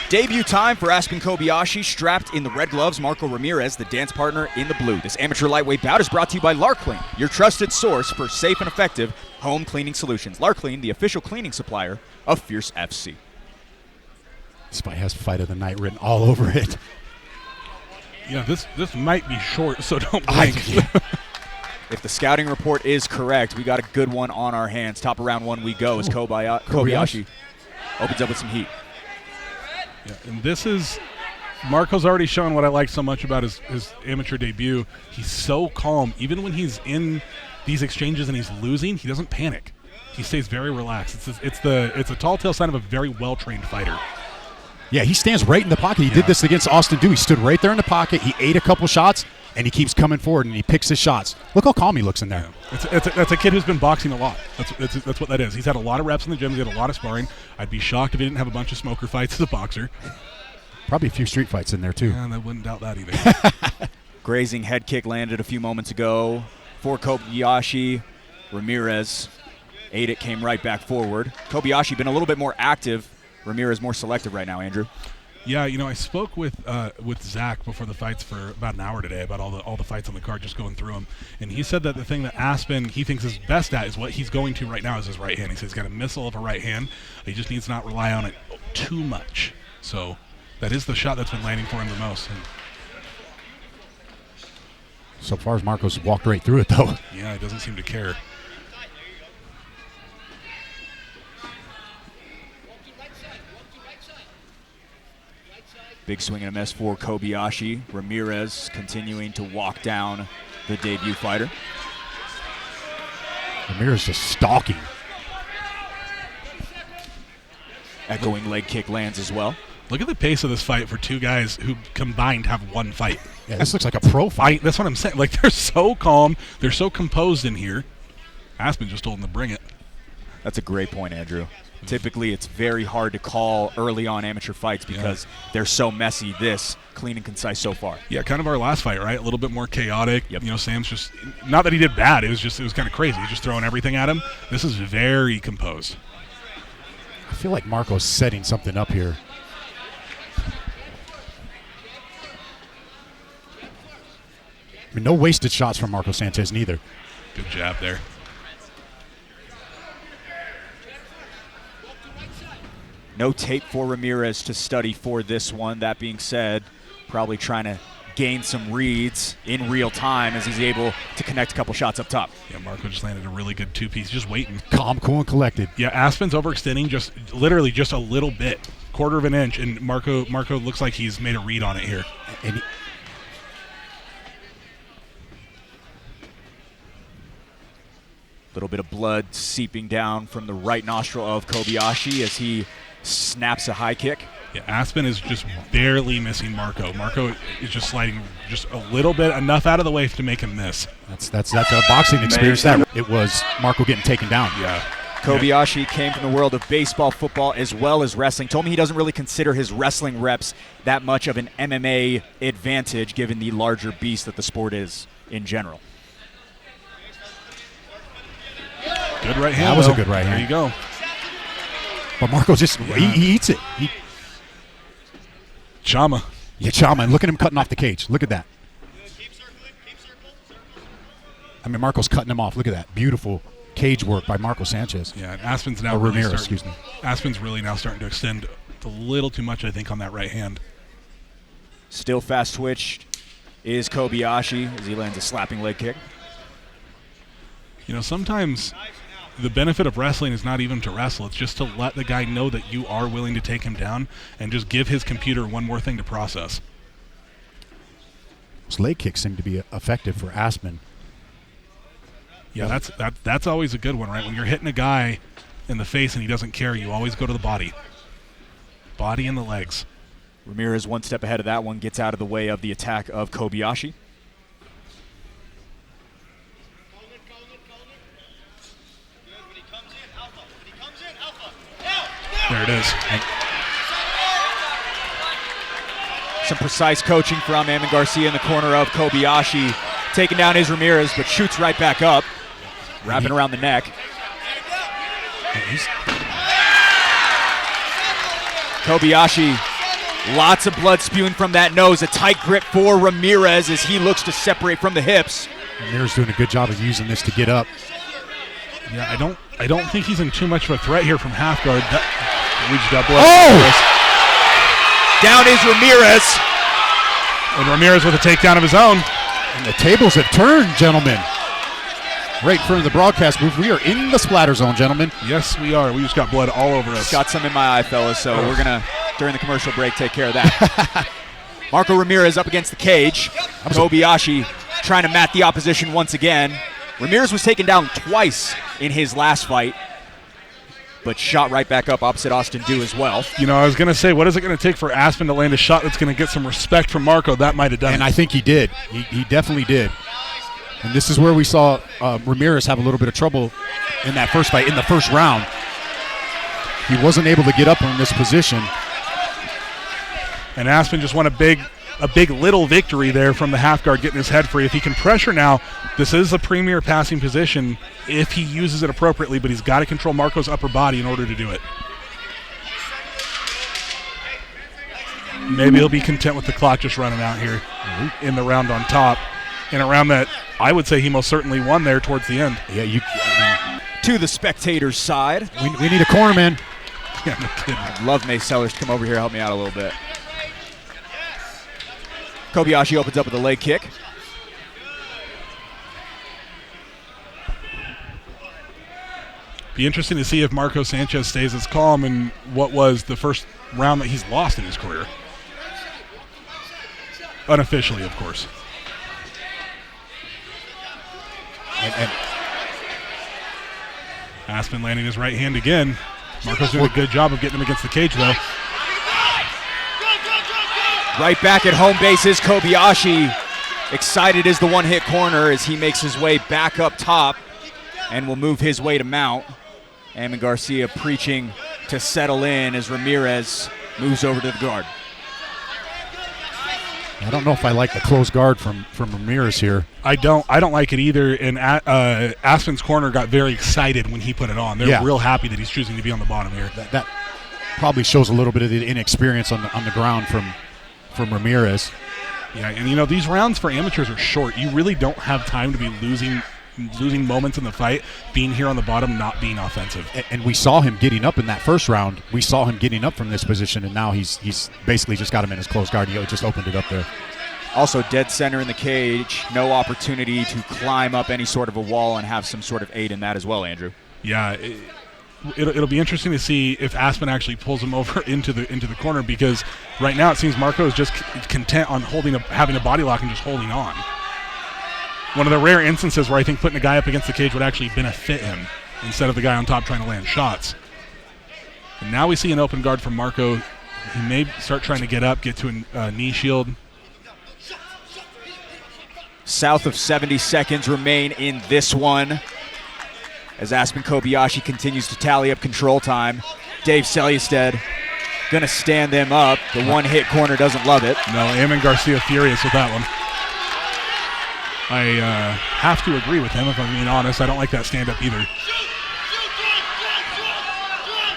Debut time for Aspen Kobayashi, strapped in the red gloves, Marco Ramirez, the dance partner in the blue. This amateur lightweight bout is brought to you by Larkling, your trusted source for safe and effective home cleaning solutions. Larkling, the official cleaning supplier of Fierce FC. This fight has Fight of the Night written all over it. Yeah, this might be short, so don't blink. If the scouting report is correct, we got a good one on our hands. Top of round one we go as Kobayashi opens up with some heat. Yeah, and this is Marco's already shown what I like so much about his amateur debut. He's so calm. Even when he's in these exchanges and he's losing, he doesn't panic. He stays very relaxed. It's a tall tale sign of a very well-trained fighter. Yeah, he stands right in the pocket. He did this against Austin Dew. He stood right there in the pocket. He ate a couple shots, and he keeps coming forward, and he picks his shots. Look how calm he looks in there. Yeah. That's a kid who's been boxing a lot. That's what that is. He's had a lot of reps in the gym. He's had a lot of sparring. I'd be shocked if he didn't have a bunch of smoker fights as a boxer. Probably a few street fights in there, too. Yeah, I wouldn't doubt that either. Grazing head kick landed a few moments ago for Kobayashi. Ramirez ate it, came right back forward. Kobayashi been a little bit more active. Ramirez more selective right now, Andrew. Yeah, I spoke with Zach before the fights for about an hour today about all the fights on the card, just going through them. And he said that the thing that Aspen he thinks is best at is what he's going to right now is his right hand. He says he's got a missile of a right hand. He just needs to not rely on it too much. So that is the shot that's been landing for him the most. And so far as Marco's walked right through it, though. Yeah, he doesn't seem to care. Big swing and a miss for Kobayashi. Ramirez continuing to walk down the debut fighter. Ramirez just stalking. Echoing leg kick lands as well. Look at the pace of this fight for two guys who combined have one fight. Yeah, this looks like a pro fight. That's what I'm saying. Like, they're so calm. They're so composed in here. Aspen just told him to bring it. That's a great point, Andrew. Typically, it's very hard to call early on amateur fights because they're so messy. This, clean and concise so far. Yeah, kind of our last fight, right? A little bit more chaotic. Yep. Sam's just, not that he did bad, it was kind of crazy. He's just throwing everything at him. This is very composed. I feel like Marco's setting something up here. I mean, no wasted shots from Marco Sanchez, neither. Good jab there. No tape for Ramirez to study for this one. That being said, probably trying to gain some reads in real time as he's able to connect a couple shots up top. Yeah, Marco just landed a really good two-piece, just waiting. Calm, cool, and collected. Yeah, Aspen's overextending just literally just a little bit, quarter of an inch, and Marco looks like he's made a read on it here. And little bit of blood seeping down from the right nostril of Kobayashi as he snaps a high kick. Yeah, Aspen is just barely missing Marco. Marco is just sliding just a little bit, enough out of the way to make him miss. That's a boxing experience. That it was Marco getting taken down. Yeah. Kobayashi came from the world of baseball, football, as well as wrestling. Told me he doesn't really consider his wrestling reps that much of an MMA advantage given the larger beast that the sport is in general. Good right hand. That was a good right hand. There you go. But Marco just, he eats it. Chama. Yeah, Chama. And look at him cutting off the cage. Look at that. I mean, Marco's cutting him off. Look at that. Beautiful cage work by Marco Sanchez. Yeah, and Aspen's now Ramirez, Aspen's really now starting to extend a little too much, I think, on that right hand. Still fast twitched is Kobayashi as he lands a slapping leg kick. Sometimes the benefit of wrestling is not even to wrestle. It's just to let the guy know that you are willing to take him down and just give his computer one more thing to process. Those leg kicks seem to be effective for Aspen. Yeah, that's always a good one, right? When you're hitting a guy in the face and he doesn't care, you always go to the body. Body and the legs. Ramirez one step ahead of that one, gets out of the way of the attack of Kobayashi. There it is. Some precise coaching from Amon Garcia in the corner of Kobayashi. Taking down his Ramirez, but shoots right back up. Wrapping around the neck. Kobayashi Lots of blood spewing from that nose. A tight grip for Ramirez as he looks to separate from the hips. Ramirez doing a good job of using this to get up. Yeah, I don't think he's in too much of a threat here from half guard. Reached up. Down is Ramirez. And Ramirez with a takedown of his own. And the tables have turned, gentlemen. Right in front of the broadcast booth. We are in the splatter zone, gentlemen. Yes, we are. We just got blood all over us. Got some in my eye, fellas, so we're going to, during the commercial break, take care of that. Marco Ramirez up against the cage. Kobayashi trying to mat the opposition once again. Ramirez was taken down twice in his last fight, but shot right back up opposite Austin Dew as well. You know, I was going to say, what is it going to take for Aspen to land a shot that's going to get some respect from Marco? That might have done it. And I think he did. He definitely did. And this is where we saw Ramirez have a little bit of trouble in that first fight, in the first round. He wasn't able to get up in this position. And Aspen just won a big little victory there from the half guard, getting his head free. If he can pressure now, this is a premier passing position if he uses it appropriately, but he's got to control Marco's upper body in order to do it. Maybe he'll be content with the clock just running out here in the round on top. In a round that I would say he most certainly won there towards the end. Yeah, to the spectators' side. We need a corner, man. Yeah, no kidding. I'd love May Sellers to come over here and help me out a little bit. Kobayashi opens up with a leg kick. Be interesting to see if Marco Sanchez stays as calm in what was the first round that he's lost in his career. Unofficially, of course. And Aspen landing his right hand again. Marco's doing a good job of getting him against the cage, though. Right back at home base is Kobayashi. Excited as the one-hit corner as he makes his way back up top and will move his way to mount. Amin Garcia preaching to settle in as Ramirez moves over to the guard. I don't know if I like the close guard from Ramirez here. I don't like it either. And Aspen's corner got very excited when he put it on. They're real happy that he's choosing to be on the bottom here. That probably shows a little bit of the inexperience on the ground from Ramirez. Yeah, and you know, these rounds for amateurs are short. You really don't have time to be losing moments in the fight, being here on the bottom, not being offensive. And we saw him getting up in that first round. We saw him getting up from this position, and now he's basically just got him in his close guard. He just opened it up there. Also dead center in the cage. No opportunity to climb up any sort of a wall and have some sort of aid in that as well, Andrew. Yeah, it'll be interesting to see if Aspen actually pulls him over into the corner, because right now it seems Marco is just content on having a body lock and just holding on. One of the rare instances where I think putting a guy up against the cage would actually benefit him instead of the guy on top trying to land shots. And now we see an open guard from Marco. He may start trying to get up, get to a knee shield. South of 70 seconds remain in this one as Aspen Kobayashi continues to tally up control time. Dave Selyestead going to stand them up. The one-hit corner doesn't love it. No, Amin Garcia furious with that one. I have to agree with him, if I'm being honest. I don't like that stand-up either.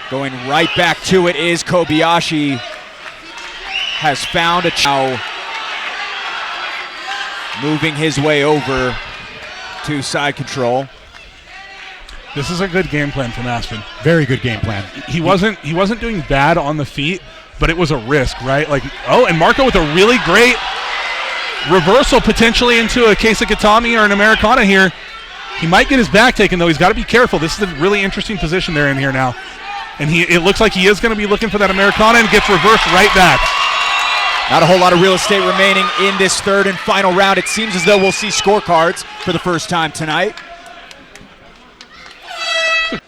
Going right back to it is Kobayashi. Has found a chow. Moving his way over to side control. This is a good game plan from Aspen. Very good game plan. He wasn't doing bad on the feet, but it was a risk, right? And Marco with a really great reversal potentially into a case of Gatami or an Americana here. He might get his back taken, though. He's got to be careful. This is a really interesting position they're in here now. And it looks like he is going to be looking for that Americana and gets reversed right back. Not a whole lot of real estate remaining in this third and final round. It seems as though we'll see scorecards for the first time tonight.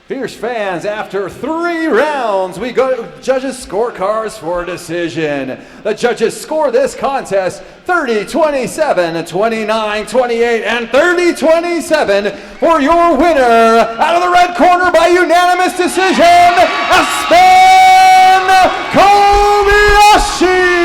Fierce fans, after 3 rounds, we go to judges' scorecards for a decision. The judges score this contest 30-27, 29-28, and 30-27 for your winner. Out of the red corner by unanimous decision, Aspen Kobayashi!